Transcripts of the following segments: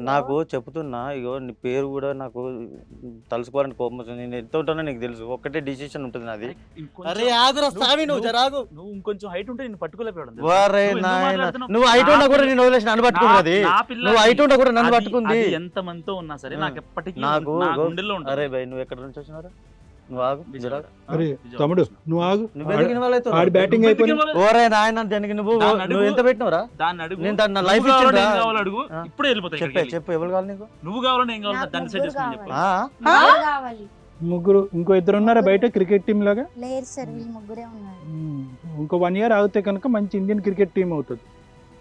నాకు చెప్తున్నా, ఇగో నీ పేరు కూడా నాకు తలుసుకోవాలని కోపం వస్తుంది. నేను ఎంత ఉంటానో నీకు తెలుసు. ఒక్కటే డిసిషన్ ఉంటుంది నాది. అరే ఆగురా స్వామి, నువ్వు జరాగు. నువ్వు ఇంకొంచెం హైట్ ఉంటే నేను పట్టుకోలేకపోయాడు. వారే నాయన, నువ్వు హైట్ ఉన్నా కూడా నేను వదిలేసి నన్ను పట్టుకున్నది. నువ్వు హైట్ ఉన్నా కూడా నన్ను పట్టుకుంది. ఎంత మందితో ఉన్నా సరే నాకు ఎప్పటికీ నాకు గుండెల్లో ఉంటుంది. అరే భయ్, నువ్వు ఎక్కడ నుంచి వచ్చినారా? నువ్వు ఆగు. అరే తమ్ముడు నువ్వు ఆగు. నువ్వు బ్యాటింగ్ అయిపోయింది. ఓరే నాయన, దానికి నువ్వు ఎంత పెట్టినవరా? దాన్ని అడుగు. నేను దాన్ని లైఫ్ అడుగు. ఇప్పుడే వెళ్ళిపోతాయి. చెప్పు ఎవరు కావాలి నీకు? నువ్వు కావాలని ఏం కావాలి దాన్ని సెట్ చేసుకుని చెప్పు. కావాలి. ముగ్గురు, ఇంకో ఇద్దరు ఉన్నారా బయట క్రికెట్ టీం లాగా? లేరు సార్, వీళ్ళు ముగ్గురే ఉన్నారు. ఇంకో 1 year ఆగితే కనుక మంచి ఇండియన్ క్రికెట్ టీం అవుతుంది.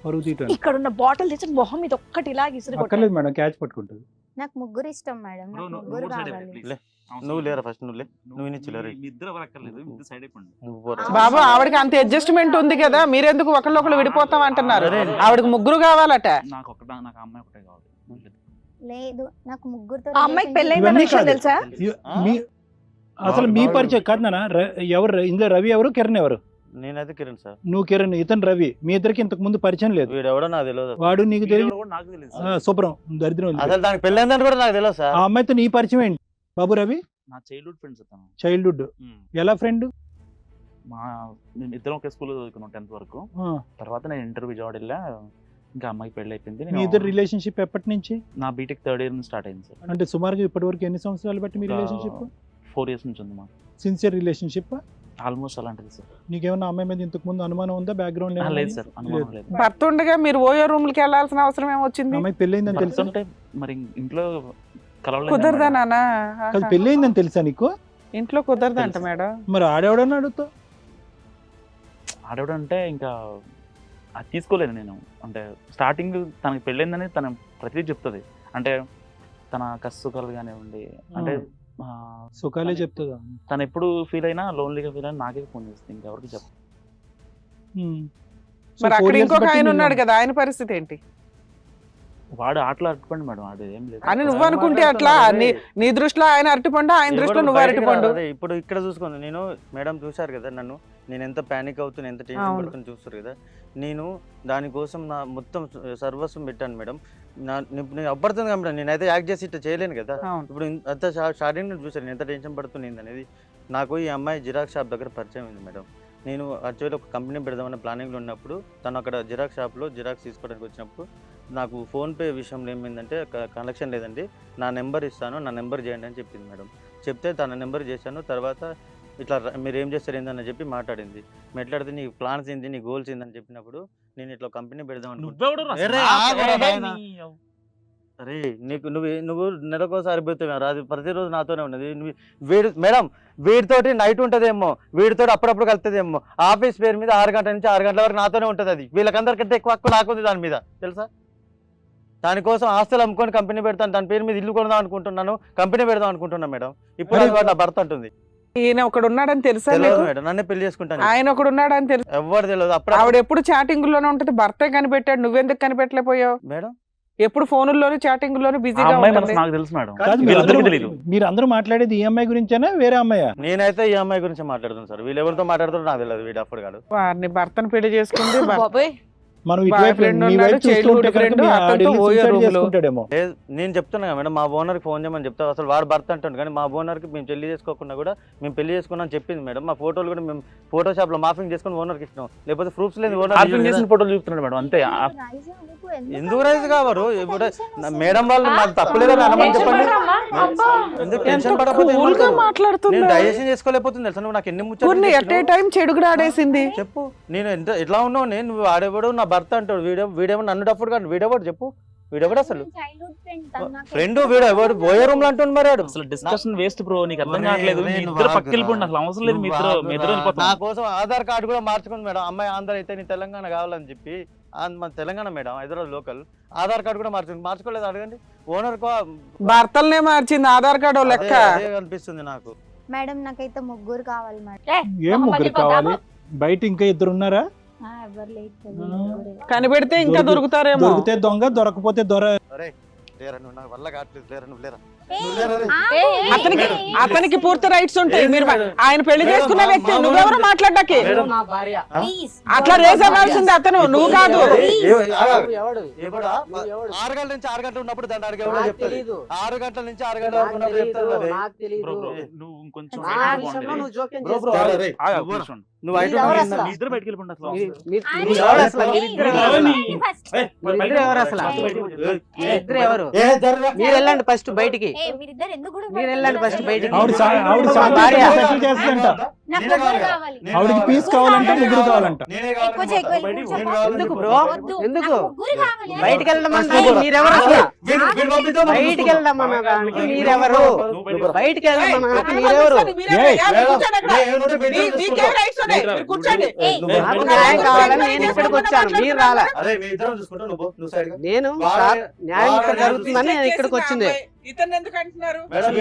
పరుగు తీయటానికి ఇక్కడ ఉన్న బాటిల్ తెచ్చి మొహం మీద ఒక్కటి ఇలా ఇసురు అక్కర్లేదు మేడం, క్యాచ్ పట్టుకుంటుంది. నాకు ముగ్గురు ఇష్టం మేడం, నాకు ముగ్గురు కావాలి. నువ్వు లేరా ఫస్ట్? నువ్వు లే, నువ్వు ఇచ్చిలేరు. బాబు ఆవిడకి అంత అడ్జస్ట్మెంట్ ఉంది కదా, మీరెందుకు ఒకళ్ళు విడిపోతాం అంటున్నారు? ఆవిడకి ముగ్గురు కావాలట. నాకు అమ్మాయి ఒకటే కావాలి. లేదు, నాకు ముగ్గురుతో అమ్మాయికి పెళ్ళైందన్న విషయం తెలుసా? అసలు మీ పరిచయం కాదు నాన్న. ఎవరు ఇందులో? రవి ఎవరు, కిరణ్ ఎవరు? నేనైతే కిరణ్ సార్. నువ్వు కిరణ్, ఇతను రవి. మీ ఇద్దరికి ఇంతకు ముందు పరిచయం లేదు. వీడు ఎవడో నాకు తెలియదు. వాడు నీకు తెలియదు. నాకు తెలియదు. శుభ్రం దరిద్రం. అసలు దానికి పెళ్ళైందని కూడా నాకు తెలియదు సార్. ఆ అమ్మాయితో నీ పరిచయం ఏంటి బాబు రవి? నా చైల్డ్హుడ్ ఫ్రెండ్స్ అతను. చైల్డ్హుడ్ ఎలా ఫ్రెండ్? మేము ఇద్దరం ఒకే స్కూల్లో చదువుకున్నాం 10th వరకు. తర్వాత నేను ఇంటర్వ్యూ విజయవాడ వెళ్ళా. ఇంకా అమ్మాయికి పెళ్లి అయిపోయింది. మీ ఇద్దరు రిలేషన్షిప్ ఎప్పటి నుంచి? నా బీటెక్ 3rd year నుంచి స్టార్ట్ అయింది సార్. అంటే సుమారుగా ఇప్పటి వరకు ఎన్ని సంవత్సరాలు బట్టి మీ రిలేషన్షిప్? 4 years నుంచి ఉంది మా సిన్సియర్ రిలేషన్షిప్. ఆల్మోస్ట్ అలాంటిది సార్. నీకేమన్నా అమ్మాయి మీద ఇంతకు ముందు అనుమానం ఉందా? బ్యాక్గ్రౌండ్ లేదు సార్, అనుమానం లేదు. భర్త ఉండగా మీరు ఓయో రూమ్ కి వెళ్లాల్సిన అవసరం ఏమొచ్చింది? అమ్మాయి పెళ్ళైందని తెలుసా? మరి ఇంట్లో కలవలేదు. కుదరదా నాన్న? పెళ్ళైందని తెలుసా నీకు? ఇంట్లో కుదరదంట మేడం. మరి ఆడేవాడని అడుగుతా. ఆడేవాడంటే ఇంకా అది తీసుకోలేను నేను. అంటే స్టార్టింగ్ తనకి పెళ్ళైందని తన ప్రతిదీ చెప్తుంది. అంటే తన కష్టసుఖాలు కానివ్వండి, అంటే సుఖాలే చెప్తుందా? తను ఎప్పుడు ఫీల్ అయినా లోన్లీగా ఫీల్ అయినా నాకే ఫోన్ చేస్తుంది, ఇంకెవరికి చెప్పు. మరి అక్కడ ఇంకొక ఆయన ఉన్నాడు కదా, ఆయన పరిస్థితి ఏంటి? వాడు ఆటలు అరటిపండు మేడం, అది ఏం లేదు అని నువ్వు అనుకుంటే అట్లా. నీ దృష్టిలో ఆయన అరటిపండు, ఆయన దృష్టిలో నువ్వు అరటిపండు. ఇప్పుడు ఇక్కడ చూసుకోండి, నేను మేడం చూసారు కదా నన్ను, నేను ఎంత ప్యానిక్ అవుతున్నా, ఎంత టెన్షన్ పడుతున్నా చూస్తారు కదా. నేను దానికోసం నా మొత్తం సర్వస్వం పెట్టాను మేడం. నేను అబ్బడుతుంది కదా మేడం, నేనైతే యాక్ట్ చేసి ఇట్లా చేయలేను కదా. ఇప్పుడు అంత స్టార్టింగ్ చూసాను నేను ఎంత టెన్షన్ పడుతుంది అనేది. నాకు ఈ అమ్మాయి జిరాక్స్ షాప్ దగ్గర పరిచయం అయింది మేడం. నేను యాక్చువల్లీ ఒక కంపెనీ పెడదామన్న ప్లానింగ్లో ఉన్నప్పుడు తను అక్కడ జిరాక్స్ షాప్లో జిరాక్స్ తీసుకోవడానికి వచ్చినప్పుడు నాకు ఫోన్పే విషయంలో ఏమైందంటే కనెక్షన్ లేదండి, నా నెంబర్ ఇస్తాను, నా నెంబర్ చేయండి అని చెప్పింది మేడం. చెప్తే తన నెంబర్ చేశాను. తర్వాత ఇట్లా మీరు ఏం చేస్తారు ఏందని చెప్పి మాట్లాడింది. మాట్లాడితే నీ ప్లాన్స్ ఏంది, నీ గోల్స్ ఏందని చెప్పినప్పుడు నేను ఇట్లా కంపెనీ పెడదాం అనుకుంటున్నాను. అరే నువ్వు నెలకోసారి పోతావు రాదు, ప్రతిరోజు నాతోనే ఉన్నది. మేడం వీడితోటి నైట్ ఉంటుందేమో, వీడితో అప్పుడప్పుడు కలుతుందేమో. ఆఫీస్ పేరు మీద 6 గంటల నుంచి 6 గంటల వరకు నాతోనే ఉంటుంది. అది వీళ్ళకందరికంటే ఎక్కువ హక్కు నాకుంది దాని మీద, తెలుసా? దానికోసం ఆస్తులు అమ్ముకొని కంపెనీ పెడతాను, దాని పేరు మీద ఇల్లు కొడదాం అనుకుంటున్నాను, కంపెనీ పెడదాం అనుకుంటున్నాను మేడం. ఇప్పుడు నా భర్త అంటుంది ఈయన ఒకడు ఉన్నాడని తెలుసా మేడం, నన్నే పెళ్లి చేసుకుంటాను. ఆయన ఒకడు ఉన్నాడని తెలుసు, ఎవరు తెలియదు. అప్పుడు ఆవిడ ఎప్పుడు చాటింగ్ లోనే ఉంటది, భర్తే కనిపెట్టాడు, నువ్వెందుకు కనిపెట్టలేకపోయావు మేడం? ఎప్పుడు ఫోనుల్లోనూ చాటింగ్ లోను బిజీగా ఉంటుంది. నాకు తెలుసు మేడం. మీరు అందరూ మాట్లాడేది ఈ అమ్మాయి గురించేనా వేరే అమ్మాయా? నేనైతే ఈ అమ్మాయి గురించి మాట్లాడుతున్నాను సార్. వీళ్ళు ఎవరితో మాట్లాడుతారో నాకు తెలియదు. వీడు అప్పుడు కాదు వారిని భర్తను పెళ్లి చేసుకుంది. మనం నేను చెప్తున్నా మేడం, మా ఓనర్ కి ఫోన్ చేయమని చెప్తా. అసలు వాడు భర్త అంటాడు, కానీ మా ఓనర్ కి మేము పెళ్లి చేసుకోకుండా కూడా మేము పెళ్లి చేసుకున్నాం చెప్పింది మేడం. మా ఫోటోలు కూడా మేము ఫోటో షాప్ లో మాఫింగ్ చేసుకుని ఓనర్ కి ఇచ్చినాం. లేకపోతే ప్రూఫ్స్ లేదు, ఓనర్ ఫోటోలు చూపుతున్నాడు మేడం. అంతే. ఎందుకు రైజ్ కావారు? ఇప్పుడు మేడం వాళ్ళు నాకు తప్పులేదని అనమని చెప్పండి. ఎందుకు టెన్షన్ పడకపోతే నేను డైజెషన్ చేసుకోలేకపోతుంది తెలుసా? నువ్వు నాకు ఎన్ని ముచ్చట్లు చెడుగుడాడేసింది చెప్పు. నేను ఎట్లా ఉన్నావు? నేను వాడేవాడు నా భర్త అంటాడు, వీడేమో నన్ను డప్పుడు కాదు, వీడేవాడు చెప్పు, వీడెవడు అసలు? ఫ్రెండ్ వీడెవడు? బోయే రూమ్ లో అంటుండు మరి. అసలు డిస్కషన్ వేస్ట్ బ్రో, నీకు అర్థం కావట్లేదు. అవసరం లేదు, నా కోసం ఆధార్ కార్డు కూడా మార్చుకుంది మేడం. అమ్మాయి ఆంధ్ర అయితే నీ తెలంగాణ కావాలని చెప్పి, మన Telangana madam, Hyderabad local. Aadhaar card కూడా మార్చుకోలేదు, అడగండి ఓనర్. భర్తలనే మార్చింది ఆధార్ కార్డు లెక్క అనిపిస్తుంది నాకు. మేడం నాకైతే ముగ్గురు కావాలి మేడం. ఏం ముగ్గురు కావాలి? బయట ఇంకా ఇద్దరు ఉన్నారా? కనిపెడితే ఇంకా దొరుకుతారేమో. దొరికితే దొంగ, దొరకపోతే దొర. లేరా నువ్వు, నాకు వల్ల కావట్లేదు. లేరా నువ్వు, లేరా అతనికి పూర్తి రైట్స్ ఉంటాయి. మీరు ఆయన పెళ్లి చేసుకున్న వ్యక్తి, నువ్వెవరు మాట్లాడడానికి? అట్లా రేజ్ అవ్వాల్సింది అతను, నువ్వు కాదు. 6 గంటల నుంచి 6 గంటలు ఉన్నప్పుడు దాన్ని అడిగే ఎవడో చెప్తాడు. 6 గంటల నుంచి 6 గంటల వరకు ఉన్నప్పుడు చెప్తాడు కదా. నువ్వు ఇంకొంచెం నువ్వు ఐదు ఇద్దరు బయటకు వెళ్ళిపోండి అసలు. మీరు వెళ్ళండి ఫస్ట్ బయటికి, మీరు వెళ్ళండి ఫస్ట్ బయటికి. ఆవిడకి పీస్ కావాలంటే ముగ్గురు కావాలంట. ఎందుకు బ్రో, ఎందుకు బయటికి వెళ్ళడం అంటే మీరెవరు అసలు? బయటికి వెళ్ళడం అనడానికి మీరెవరు? బయటికి వెళ్ళడం అనడానికి మీరెవరు? నాకు న్యాయం కావాలని నేను ఇక్కడికి వచ్చాను, మీరు రాలే. నేను న్యాయం ఇక్కడ జరుగుతుందని నేను ఇక్కడికి వచ్చింది.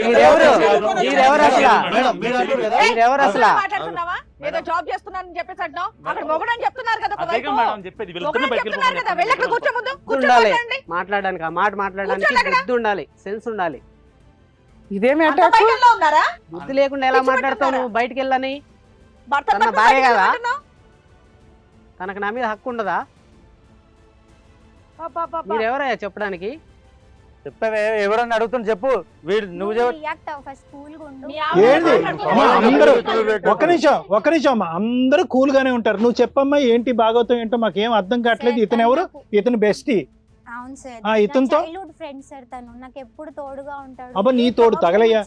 మీరెవరు అసలు? మీరెవరు అసలు? ఏదో జాబ్ చేస్తున్నానని చెప్పేసి అంటున్నావు, అక్కడ మొగడని చెప్తున్నారు కదా. ఉండాలి మాట్లాడడానికి, ఆ మాట మాట్లాడడానికి బుద్ధి ఉండాలి, సెన్స్ ఉండాలి. ఇదేమి ఉన్నారా? బుద్ధి లేకుండా ఎలా మాట్లాడతావు నువ్వు? బయటికి వెళ్ళని తన భార్య కదా, తనకు నా మీద హక్కు ఉండదా? మీరెవరయ్యా చెప్పడానికి? చెప్పవే, ఎవరన్నా అడుగుతున్నా చెప్పు. వీడు నువ్వు ఏంటి అమ్మా, అందరూ ఒక్క నిమిషం అమ్మా, అందరూ కూల్ గానే ఉంటారు. నువ్వు చెప్పమ్మా ఏంటి భాగవతం ఏంటో మాకేం అర్థం కావట్లేదు. ఇతను ఎవరు? ఇతను బెస్టీ. అవును సార్, ఇతనితో చైల్డ్హుడ్ ఫ్రెండ్ సార్. తను నాకు ఎప్పుడు తోడుగా ఉంటాడు. అబ్బా నీ తోడు తగలయ్యా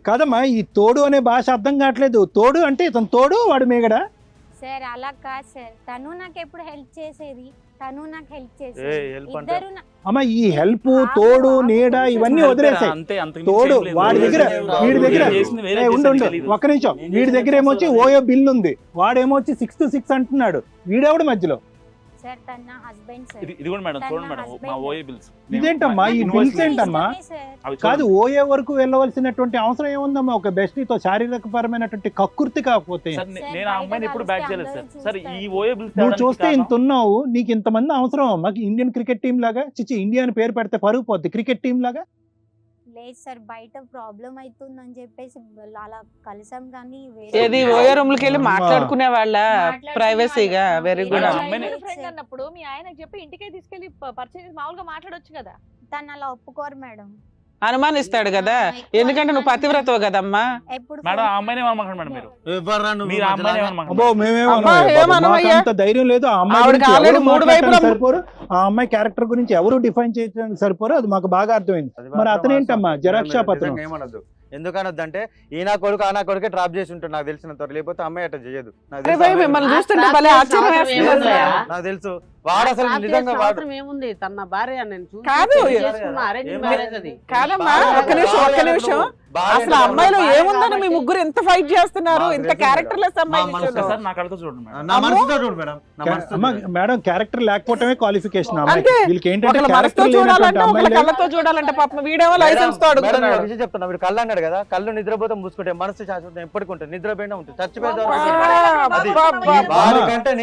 కాదమ్మా, ఈ తోడు అనే భాష అర్థం కావట్లేదు. తోడు అంటే ఇతను తోడు, వాడు మేగడా? సార్ అలా కాదు సార్, తను నాకు ఎప్పుడు హెల్ప్ చేసేది, తను నాకు హెల్ప్ చేసేది. హెల్ప్ అంటే ఇద్దరు అమ్మ ఈ హెల్ప్, తోడు, నీడ ఇవన్నీ వదిలేసాయి. తోడు వాడి దగ్గర, వీడి దగ్గర ఉండు ఒక్క నిమిషం. వీడి దగ్గర ఏమొచ్చి ఓయో బిల్ ఉంది, వాడేమొచ్చి 6 to 6 అంటున్నాడు. వీడెవడు మధ్యలో? సార్ తన నా హస్బెండ్ సార్. ఇది కూడా మేడం చూడండి మేడం, మా ఓఏ బిల్స్. ఇదేంటమ్మా ఈ బిల్స్ ఏంటమ్మా? కాదు, ఓఏ వరకు వెళ్ళవలసినటువంటి అవసరం ఏముందమ్మా? ఒక బెస్టీతో శారీరక పరమైనటువంటి కక్కుర్తి కాకపోతే. నేను ఆ అమ్మాయిని ఎప్పుడు బ్యాక్ చేయలేదు సార్. సార్ ఈ ఓఏ బిల్స్ నువ్వు చూస్తే ఇంత ఉన్నావు, నీకు ఇంతమంది అవసరం? మాకు ఇండియన్ క్రికెట్ టీం లాగా, చిచి ఇండియా అని పేరు పెడితే పరుగు పోద్ది క్రికెట్ టీం లాగా. లేదు సార్, బయట ప్రాబ్లం అవుతుందని చెప్పేసి అలా కలిసాం. కానీ ఏది ఓయో రూమ్ లకి వెళ్ళి మాట్లాడుకునే వాళ్ళ ప్రైవసీగా. Very good. ఫ్రెండ్ అన్నప్పుడు మీ ఆయనకి చెప్పి ఇంటికే తీసుకెళ్లి పరిచయం మామూలుగా మాట్లాడొచ్చు కదా. తను అలా ఒప్పుకోరు మేడం. అనుమానిస్తాడు కదా, ఎందుకంటే నువ్వు పతివ్రతవు కదమ్మా. ఎప్పుడు మేడం ఆ అమ్మాయిని ఏమనమాకండి మేడం. మీరు మీరు ఆ అమ్మాయిని ఏమనమాకండి. అబ్బో మేమేమన్నా ధైర్యం లేదు. ఆ అమ్మాయి గురించి ఎవరు మాట్లాడటానికి సరిపోరు, ఆ అమ్మాయి క్యారెక్టర్ గురించి ఎవరు డిఫైన్ చేయడానికి సరిపోరు. అది మాకు బాగా అర్థమైంది. మరి అతనేంటమ్మా జరాక్షాపత్రం? ఏమనొద్దు. ఎందుకనొద్దంటే ఈ నా కొడుకు ఆ నా కొడుకే డ్రాప్ చేసి ఉంటాడు నాకు తెలిసినంత వరకు. లేకపోతే అమ్మాయి అట్లా చేయదు. మిమ్మల్ని చూస్తుంటే భలే ఆశ్చర్యం వేస్తుంది. నాకు తెలుసు వాడు అసలు నిజంగా వాడు ఏముంది, తన భార్య నేను చూసి కాదు. చేసుకున్న arrange marriage అది. కాదమ్మా, ఒక్క నిమిషం. అసలు అమ్మాయిలో ఏముందని మీ ముగ్గురు ఎంత ఫైట్ చేస్తున్నారు? ఇంత క్యారెక్టర్ లెస్ అమ్మాయి. సార్ నా కళ్ళతో చూడండి మేడం. నా మనసుతో చూడు మేడం. మేడం క్యారెక్టర్ లేకపోవటమే క్వాలిఫికేషన్. అంటే వీళ్ళకి ఏంటంటే మనసుతో క్యారెక్టర్ చూడాలంటే లేనటువంటి ఒకళ్ళ అమ్మాయిలే. కళ్ళతో చూడాలంటే పాపం వీడేమో లైసెన్స్ తో అడుగుతున్నాడు. విషయం చెప్తున్నా, వీడు కళ్ళు అన్నాడు కదా, కళ్ళు నిద్రపోతే మూసుకుంటే మనసు శాశ్వతం ఎప్పటికి ఉంటుంది. నిద్రపోయినా ఉంటుంది, చచ్చిపోయిన అబ్బా, అబ్బా, అబ్బా. వాడికంటే